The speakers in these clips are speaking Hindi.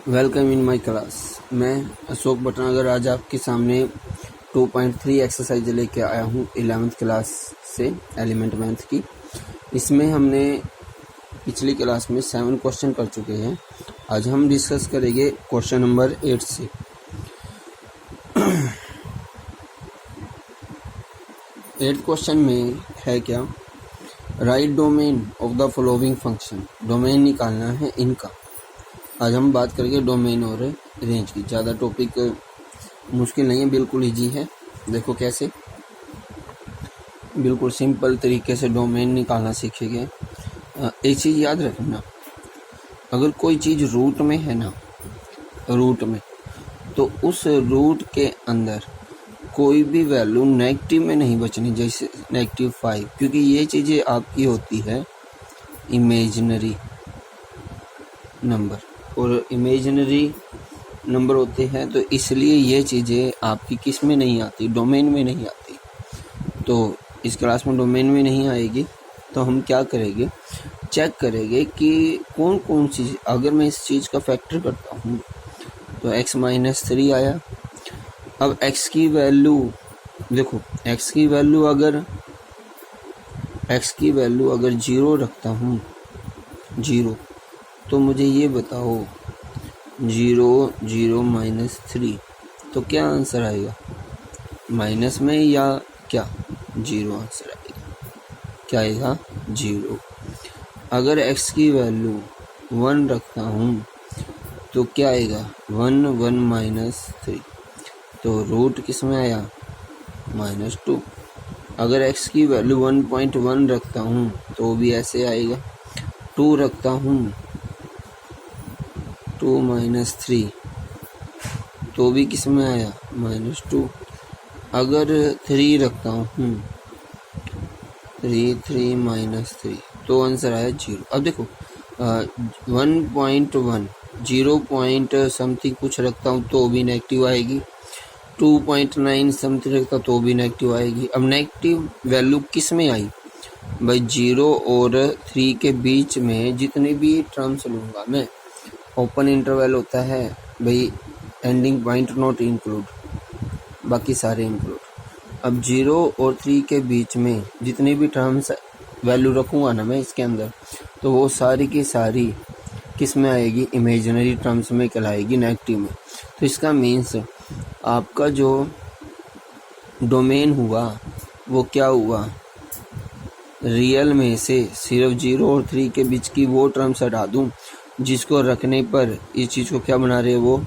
Welcome in my class. मैं अशोक भटनागर आज आपके सामने 2.3 एक्सरसाइज लेके आया हूँ 11th क्लास से एलिमेंट मैथ की। इसमें हमने पिछली क्लास में 7 क्वेश्चन कर चुके हैं। आज हम डिस्कस करेंगे क्वेश्चन नंबर 8 से। 8 क्वेश्चन में है क्या, right domain of the following function. Domain निकालना है इनका। आज हम बात करेंगे डोमेन और रेंज की। ज़्यादा टॉपिक मुश्किल नहीं है, बिल्कुल इजी है। देखो कैसे, बिल्कुल सिंपल तरीके से डोमेन निकालना सीखेंगे। एक चीज़ याद रखना, अगर कोई चीज़ रूट में है ना, रूट में, तो उस रूट के अंदर कोई भी वैल्यू नेगेटिव में नहीं बचनी, जैसे -5, क्योंकि ये चीज़ें आपकी होती है इमेजिनरी नंबर, और इमेजिनरी नंबर होते हैं, तो इसलिए ये चीज़ें आपकी किस में नहीं आती, डोमेन में नहीं आती। तो इस क्लास में डोमेन में नहीं आएगी, तो हम क्या करेंगे, चेक करेंगे कि कौन कौन सी, अगर मैं इस चीज़ का फैक्टर करता हूँ तो x-3 आया। अब x की वैल्यू देखो, x की वैल्यू अगर 0 रखता हूँ, 0, तो मुझे ये बताओ 0, 0, -3, तो क्या आंसर आएगा, माइनस में या क्या, 0 आंसर आएगा। क्या आएगा, 0। अगर x की वैल्यू 1 रखता हूँ तो क्या आएगा, 1, 1, -3, तो रूट किस में आया, -2। अगर x की वैल्यू 1.1 रखता हूँ तो भी ऐसे आएगा। 2 रखता हूँ, 2 - 3, तो भी किस में आया, -2। अगर 3 रखता हूँ, 3, 3 - 3, तो आंसर आया 0। अब देखो 1.1, 0 पॉइंट समथिंग कुछ रखता हूँ तो भी नेगेटिव आएगी। 2.9 समथिंग रखता तो भी नेगेटिव आएगी। अब नेगेटिव वैल्यू किस में आई भाई, 0 और 3 के बीच में जितने भी टर्म्स लूँगा मैं, ओपन इंटरवल होता है भाई, एंडिंग पॉइंट नॉट इंक्लूड, बाकी सारे इंक्लूड। अब 0 और 3 के बीच में जितनी भी टर्म्स वैल्यू रखूँगा ना मैं इसके अंदर, तो वो सारी की सारी किस में आएगी, इमेजिनरी टर्म्स में कहलाएगी, नेगेटिव में। तो इसका मीन्स आपका जो डोमेन हुआ वो क्या हुआ, रियल में से सिर्फ 0 और 3 के बीच की वो टर्म्स हटा दूं जिसको रखने पर इस चीज़ को क्या बना रहे, वो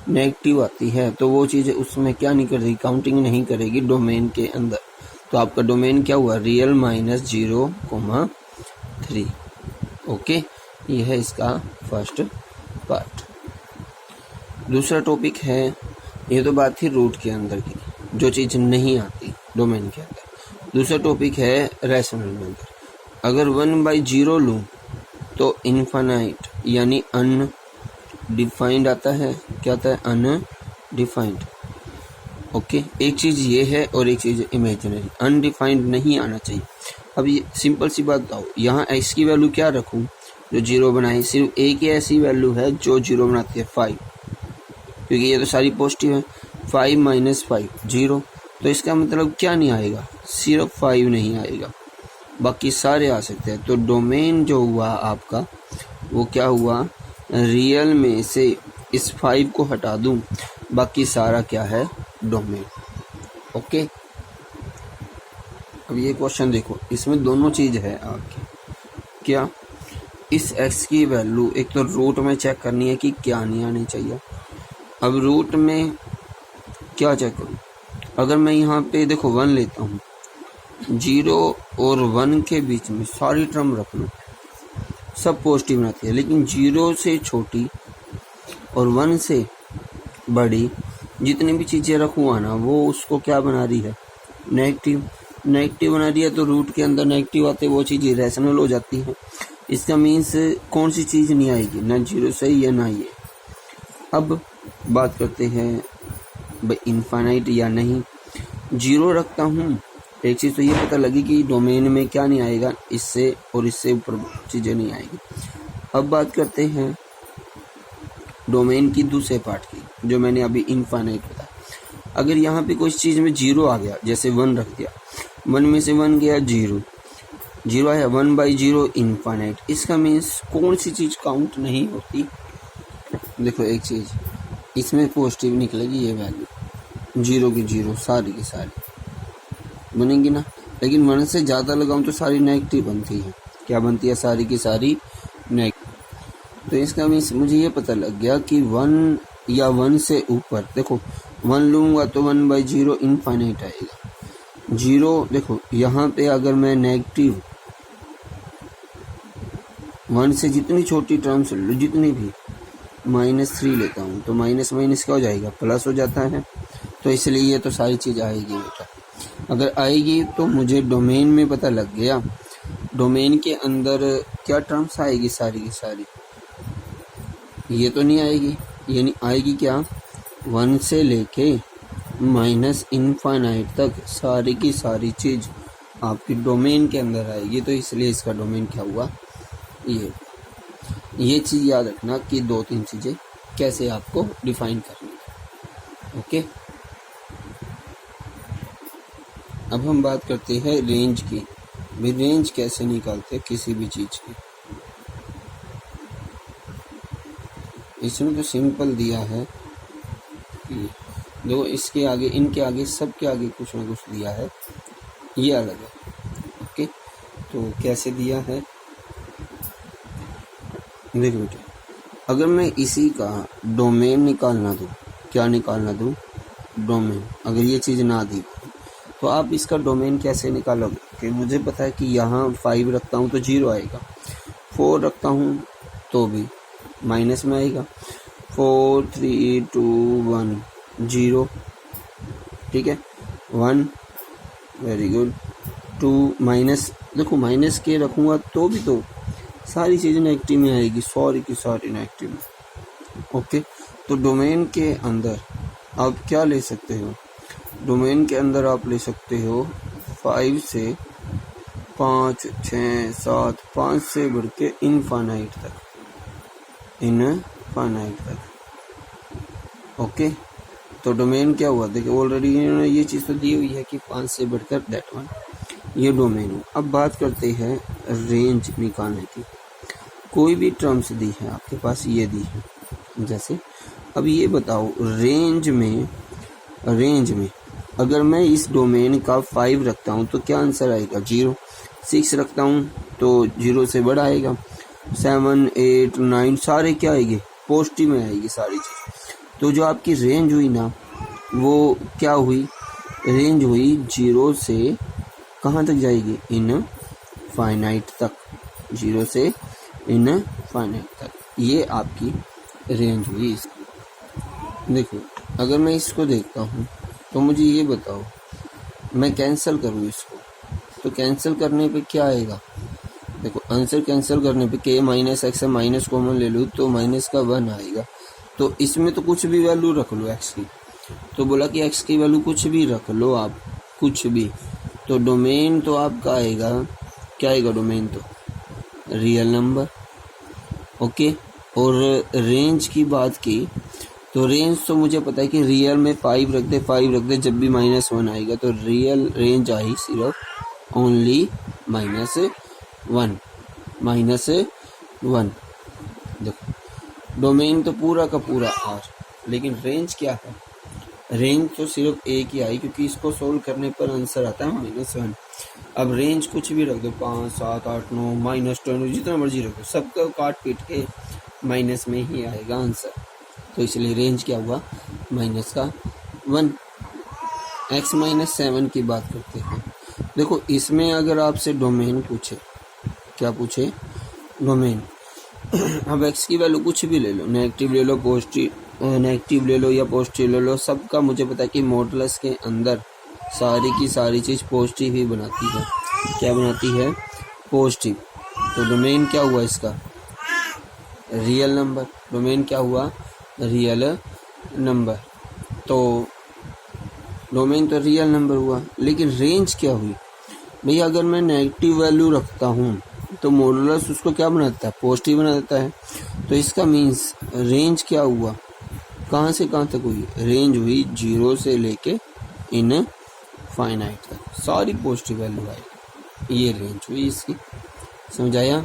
नेगेटिव आती है, तो वो चीज़ उसमें क्या नहीं करेगी, काउंटिंग नहीं करेगी डोमेन के अंदर। तो आपका डोमेन क्या हुआ, रियल -0, 3। ओके, ये है इसका फर्स्ट पार्ट। दूसरा टॉपिक है, ये तो बात थी रूट के अंदर की, जो चीज़ नहीं आती डोमेन के अंदर। दूसरा टॉपिक है रैशनल नंबर। अगर 1/0 लूँ तो इनफाइनाइट यानी अनडिफाइंड आता है। क्या आता है, अनडिफाइंड। ओके, एक चीज़ ये है और एक चीज़ इमेजिनरी, अनडिफाइंड नहीं आना चाहिए। अब ये सिंपल सी बात बताओ, यहाँ x की वैल्यू क्या रखूँ जो 0 बनाए, सिर्फ एक ही ऐसी वैल्यू है जो 0 बनाती है, 5, क्योंकि ये तो सारी पॉजिटिव है। 5 - 5, 0, तो इसका मतलब क्या नहीं आएगा, सिर्फ 5 नहीं आएगा, बाकी सारे आ सकते हैं। तो डोमेन जो हुआ आपका वो क्या हुआ, रियल में से इस 5 को हटा दूं, बाकी सारा क्या है, डोमेन। ओके, अब ये क्वेश्चन देखो, इसमें दोनों चीज़ है आपकी। क्या, इस x की वैल्यू एक तो रूट में चेक करनी है कि क्या नहीं आनी चाहिए। अब रूट में क्या चेक करूं, अगर मैं यहाँ पे देखो 1 लेता हूँ, 0 और 1 के बीच में सारी टर्म रख लूँ, सब पॉजिटिव आती है, लेकिन 0 से छोटी और 1 से बड़ी जितनी भी चीज़ें रखूँगा ना, वो उसको क्या बना रही है, नेगेटिव बना रही है। तो रूट के अंदर नेगेटिव आते वो चीज़ इरेशनल हो जाती है। इसका मीन्स कौन सी चीज़ नहीं आएगी, ना 0 सही है ना ये। अब बात करते हैं भाई इनफाइनाइट या नहीं। 0 रखता हूँ, एक चीज़ तो ये पता लगी कि डोमेन में क्या नहीं आएगा, इससे और इससे ऊपर चीज़ें नहीं आएगी। अब बात करते हैं डोमेन की दूसरे पार्ट की, जो मैंने अभी इनफाइनाइट बताया। अगर यहाँ पे कोई चीज़ में 0 आ गया, जैसे 1 रख दिया, 1 में से 1 गया 0, 0 आया, 1/0 इनफाइनाइट। इसका मीन्स कौन सी चीज़ काउंट नहीं होती। देखो एक चीज़ इसमें पॉजिटिव निकलेगी, ये वैल्यू 0 की 0 सारी की सारी बनेंगी ना, लेकिन 1 से ज़्यादा लगाऊं तो सारी नेगेटिव बनती है। क्या बनती है? सारी की सारी नेगेटिव। तो इसका मीन्स मुझे ये पता लग गया कि 1 या 1 से ऊपर, देखो 1 लूँगा तो 1/0 इनफाइनाइट आएगा। 0 देखो यहाँ पे अगर मैं नेगेटिव 1 से जितनी छोटी टर्म्स लो, जितनी भी, -3 लेता हूँ तो माइनस माइनस क्या हो जाएगा? प्लस हो जाता है। तो इसलिए ये तो सारी चीज़ आएगी बेटा। अगर आएगी तो मुझे डोमेन में पता लग गया, डोमेन के अंदर क्या टर्म्स आएगी? सारी की सारी। ये तो नहीं आएगी, यानी आएगी क्या? 1 से लेके माइनस इनफाइनाइट तक सारी की सारी चीज़ आपकी डोमेन के अंदर आएगी। तो इसलिए इसका डोमेन क्या हुआ? ये चीज़ याद रखना कि 2-3 चीज़ें कैसे आपको डिफाइन करनी है। ओके, अब हम बात करते हैं रेंज की। भी रेंज कैसे निकालते हैं किसी भी चीज़ की। इसमें तो सिंपल दिया है कि देखो इसके आगे, इनके आगे, सबके आगे कुछ ना कुछ दिया है, ये अलग है। ओके, तो कैसे दिया है देखो बेटे, अगर मैं इसी का डोमेन निकालना दूँ, क्या निकालना दूँ? डोमेन। अगर ये चीज़ ना दी तो आप इसका डोमेन कैसे निकालोगे? कि मुझे पता है कि यहाँ 5 रखता हूँ तो 0 आएगा, 4 रखता हूँ तो भी माइनस में आएगा, 4 3 2 1 0, ठीक है, 1 वेरी गुड, 2 माइनस, देखो माइनस के रखूँगा तो भी तो सारी चीज़ें नेगेटिव में आएगी, सारी की सारी नेगेटिव में। ओके, तो डोमेन के अंदर आप क्या ले सकते हो? डोमेन के अंदर आप ले सकते हो 5 से 5 6 7, 5 से बढ़ के इनफाइनाइट तक, इनफाइनाइट तक। ओके, तो डोमेन क्या हुआ? देखिए ऑलरेडी ये चीज़ तो दी हुई है कि 5 से बढ़कर दैट वन, ये डोमेन है। अब बात करते हैं रेंज निकालने की। कोई भी टर्म्स दी है आपके पास, ये दी है जैसे, अब ये बताओ रेंज में अगर मैं इस डोमेन का 5 रखता हूँ तो क्या आंसर आएगा? 0। 6 रखता हूँ तो 0 से बड़ा आएगा, 7 8 9 सारे क्या आएंगे? पॉजिटिव में आएगी सारी चीज़। तो जो आपकी रेंज हुई ना, वो क्या हुई? रेंज हुई 0 से कहाँ तक जाएगी? इनफाइनाइट तक, 0 से इनफाइनाइट तक, ये आपकी रेंज हुई। देखो अगर मैं इसको देखता हूँ तो मुझे ये बताओ, मैं कैंसिल करूँ इसको तो कैंसिल करने पे क्या आएगा? देखो आंसर कैंसिल करने पे k माइनस एक्स है, माइनस कॉमन ले लूँ तो माइनस का 1 आएगा। तो इसमें तो कुछ भी वैल्यू रख लो x की, तो बोला कि x की वैल्यू कुछ भी रख लो आप, कुछ भी। तो डोमेन तो आपका आएगा, क्या आएगा डोमेन? तो रियल नंबर। ओके, और रेंज की बात की तो रेंज तो मुझे पता है कि रियल में 5 रख दे, जब भी -1 आएगा तो रियल रेंज आई सिर्फ ओनली -1। देखो डोमेन तो पूरा का पूरा R, लेकिन रेंज क्या है? रेंज तो सिर्फ एक ही आई, क्योंकि इसको सोल्व करने पर आंसर आता है -1। अब रेंज कुछ भी रख दो, 5 7 8 9 -10, जितना मर्जी रखो, सबका काट पीट के माइनस में ही आएगा आंसर। तो इसलिए रेंज क्या हुआ? -1। x-7 की बात करते हैं। देखो इसमें अगर आपसे डोमेन पूछे, क्या पूछे? डोमेन। अब x की वैल्यू कुछ भी ले लो, नेगेटिव ले लो, पॉजिटिव, नेगेटिव ले लो या पॉजिटिव ले लो, सबका मुझे पता है कि मॉडुलस के अंदर सारी की सारी चीज़ पॉजिटिव ही बनाती है। क्या बनाती है? पॉजिटिव। तो डोमेन क्या हुआ इसका? Real number. डोमेन क्या हुआ? Real number. तो डोमेन तो रियल नंबर हुआ, लेकिन रेंज क्या हुई? भैया अगर मैं नेगेटिव वैल्यू रखता हूँ तो मॉडुलस उसको क्या बना देता है? पॉजिटिव बना देता है। तो इसका मीन्स रेंज क्या हुआ, कहाँ से कहाँ तक हुई, कहाँ से कहाँ तक हुई, रेंज हुई 0 से लेके इनफाइनाइट तक, सारी पॉजिटिव वैल्यू आएगी, ये रेंज हुई इसकी। समझाया?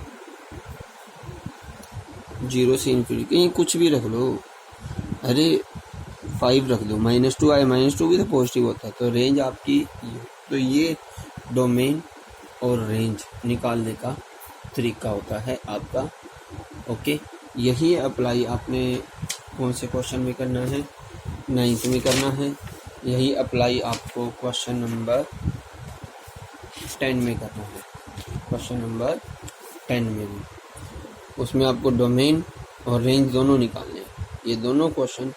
0 से इन्फिनिटी, कहीं कुछ भी रख लो, अरे 5 रख दो, -2 आए, -2 भी तो पॉजिटिव होता है, तो रेंज आपकी ये। तो ये डोमेन और रेंज निकालने का तरीका होता है आपका। ओके, यही अप्लाई आपने कौन से क्वेश्चन में करना है, 9th में करना है। यही अप्लाई आपको क्वेश्चन नंबर 10 में करना है, क्वेश्चन नंबर 10 में भी, उसमें आपको डोमेन और रेंज दोनों निकालने हैं। ये दोनों क्वेश्चन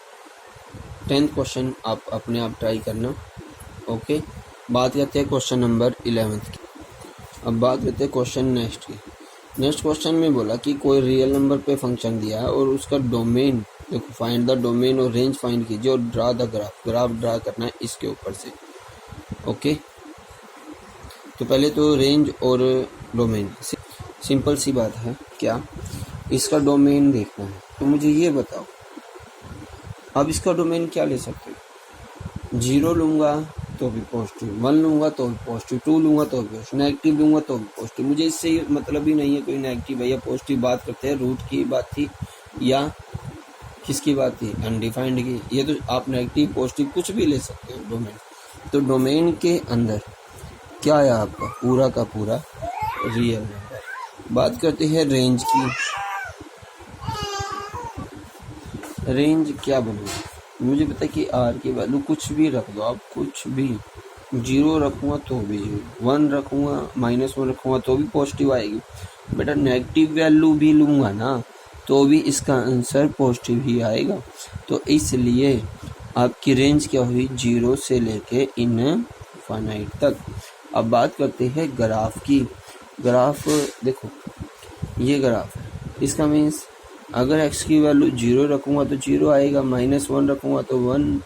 10th क्वेश्चन आप अपने आप ट्राई करना। ओके, बात करते हैं क्वेश्चन नंबर 11th की। अब बात करते हैं क्वेश्चन नेक्स्ट की। नेक्स्ट क्वेश्चन में बोला कि कोई रियल नंबर पे फंक्शन दिया है और उसका डोमेन, देखो फाइंड द डोमेन और रेंज फाइंड कीजिए और ड्रा द ग्राफ ड्रा करना है इसके ऊपर से। ओके, तो पहले तो रेंज और डोमेन सिंपल सी बात है, क्या इसका डोमेन देखना है, तो मुझे ये बताओ अब इसका डोमेन क्या ले सकते हो। 0 लूँगा तो भी पॉजिटिव, 1 लूँगा तो भी पॉजिटिव, 2 लूँगा तो भी पॉजिटिव, नेगेटिव लूँगा तो भी पॉजिटिव। मुझे इससे मतलब ही नहीं है कोई नेगेटिव है या पॉजिटिव, बात करते हैं रूट की बात थी या किसकी बात थी, अनडिफाइंड की। ये तो आप नेगेटिव पॉजिटिव कुछ भी ले सकते हो डोमेन। तो डोमेन के अंदर क्या है आपका पूरा का पूरा रियल नंबर। बात करते हैं रेंज की। रेंज क्या बनेगी, मुझे पता है कि आर की वैल्यू कुछ भी रख दो आप, कुछ भी, 0 रखूँगा तो भी 1 रखूँगा, -1 रखूँगा तो भी पॉजिटिव आएगी। बेटा नेगेटिव वैल्यू भी लूँगा ना तो भी इसका आंसर पॉजिटिव ही आएगा। तो इसलिए आपकी रेंज क्या हुई, 0 से लेके इनफाइनाइट तक। अब बात करते हैं ग्राफ की। ग्राफ देखो, ये ग्राफ है, इसका मीन्स अगर x की वैल्यू 0 रखूँगा तो 0 आएगा, -1 रखूँगा तो 1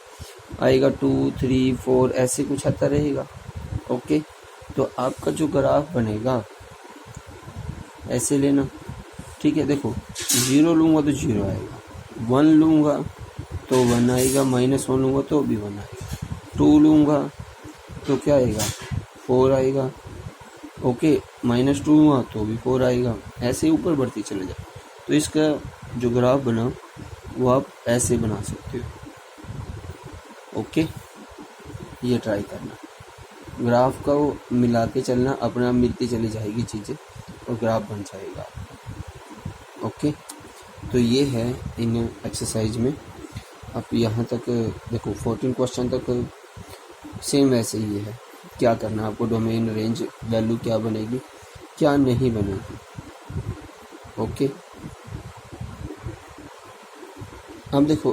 आएगा, 2, 3, 4 ऐसे कुछ आता रहेगा। ओके, तो आपका जो ग्राफ बनेगा ऐसे लेना, ठीक है। देखो 0 लूँगा तो 0 आएगा, 1 लूँगा तो 1 आएगा, -1 लूँगा तो भी 1 आएगा, 2 लूँगा तो क्या आएगा, 4 आएगा। ओके, -2 हुआ तो भी 4 आएगा, ऐसे ऊपर बढ़ती चले जाए। तो इसका जो ग्राफ बना वो आप ऐसे बना सकते हो। ओके, ये ट्राई करना, ग्राफ का वो मिला के चलना, अपने आप मिलती चली जाएगी चीज़ें और ग्राफ बन जाएगा। ओके, तो ये है इन एक्सरसाइज में। अब यहाँ तक देखो 14 क्वेश्चन तक सेम वैसे ही है, क्या करना आपको, डोमेन रेंज वैल्यू क्या बनेगी क्या नहीं बनेगी। ओके, अब देखो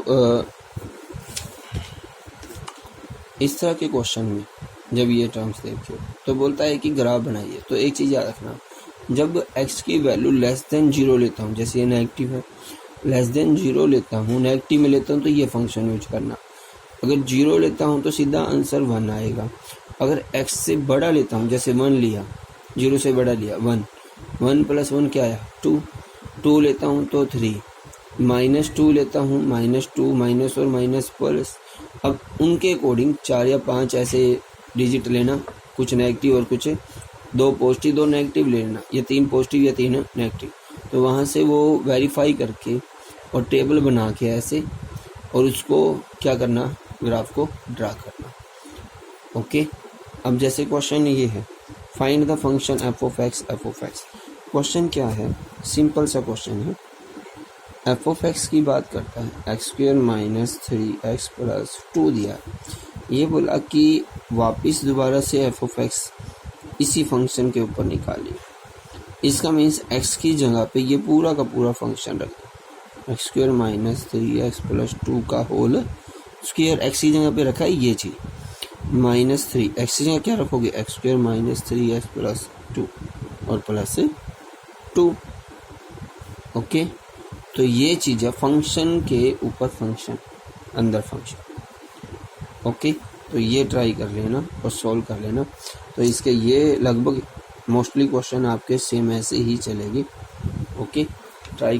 इस तरह के क्वेश्चन में जब ये टर्म्स देखिए तो बोलता है कि ग्राफ बनाइए, तो एक चीज़ याद रखना, जब x की वैल्यू <0 लेता हूँ, जैसे ये नेगेटिव है, <0 लेता हूँ, नेगेटिव में लेता हूँ तो ये फंक्शन यूज करना। अगर 0 लेता हूँ तो सीधा आंसर 1 आएगा। अगर x से बड़ा लेता हूँ, जैसे 1 लिया, 0 से बड़ा लिया 1, 1 + 1 क्या आया 2, 2 लेता हूँ तो 3, -2 लेता हूँ, -2 माइनस और माइनस प्लस। अब उनके अकॉर्डिंग 4 या 5 ऐसे डिजिट लेना, कुछ नेगेटिव और कुछ 2 पॉजिटिव 2 नेगेटिव लेना, या 3 पॉजिटिव या 3 नेगेटिव। तो वहाँ से वो वेरीफाई करके और टेबल बना के ऐसे, और उसको क्या करना, ग्राफ को ड्रा करना। ओके, अब जैसे क्वेश्चन ये है, find the function f(x) question क्या है, सिंपल सा क्वेश्चन है। f(x) की बात करता है, x² - 3x + 2 दिया। ये बोला कि वापस दोबारा से f(x) इसी फंक्शन के ऊपर निकालिए। इसका मीन्स x की जगह पे ये पूरा का पूरा फंक्शन रख दो, x² - 3x + 2 का होल स्क्वायर x की जगह पे रखा है ये चीज़, -3 x की जगह क्या रखोगे, x² - 3x + 2 और +2। ओके, तो ये चीज़ है फंक्शन के ऊपर फंक्शन, अंदर फंक्शन। ओके, तो ये ट्राई कर लेना और सॉल्व कर लेना। तो इसके ये लगभग मोस्टली क्वेश्चन आपके सेम ऐसे ही चलेगी। Okay, try